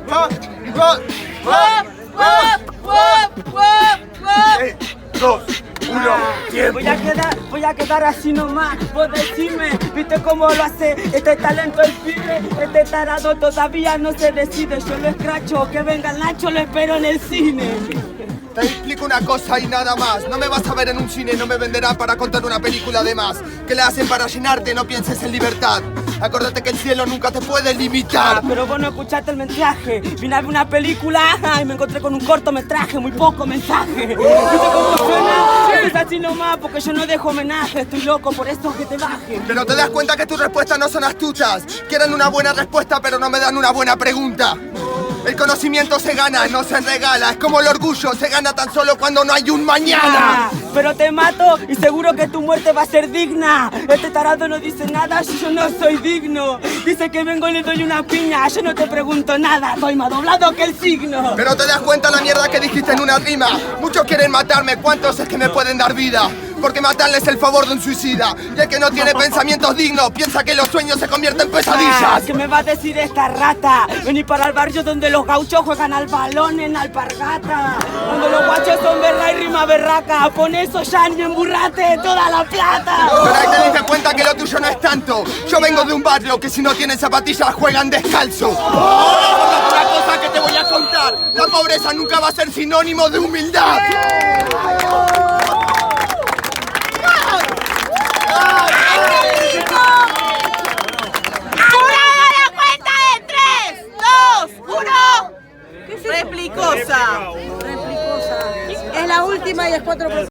2, 1, tiempo. Voy a quedar así nomás. Vos decime, ¿viste cómo lo hace este talento el pibe? Este tarado todavía no se decide. Yo lo escracho, que venga el Nacho, lo espero en el cine. Te explico una cosa y nada más. No me vas a ver en un cine, no me venderán para contar una película de más. Que la hacen para llenarte, no pienses en libertad. Acuérdate que el cielo nunca te puede limitar. Pero vos no escuchaste el mensaje. Vine a ver una película y me encontré con un cortometraje, muy poco mensaje. ¿Viste cómo suena? Es así nomás porque yo no dejo homenaje. Estoy loco, por eso que te baje. Pero te das cuenta que tus respuestas no son astutas. Quieren una buena respuesta pero no me dan una buena pregunta. El conocimiento se gana, no se regala. Es como el orgullo, se gana tan solo cuando no hay un mañana. Pero te mato y seguro que tu muerte va a ser digna. Este tarado no dice nada, yo no soy digno. Dice que vengo y le doy una piña. Yo no te pregunto nada, estoy más doblado que el signo. Pero te das cuenta la mierda que dijiste en una rima. Muchos quieren matarme, ¿cuántos es que me pueden dar vida? Porque matarle es el favor de un suicida. Y el que no tiene pensamientos dignos piensa que los sueños se convierten en pesadillas. ¿Qué me va a decir esta rata? Vení para el barrio donde los gauchos juegan al balón en alpargata. Cuando los guachos son berra y rima berraca. Pon eso ya ni emburrate toda la plata. Pero ahí te diste cuenta que lo tuyo no es tanto. Yo vengo de un barrio que si no tienen zapatillas juegan descalzo. Una cosa que te voy a contar. La pobreza nunca va a ser sinónimo de humildad. Replicosa. Es la última y es 4%.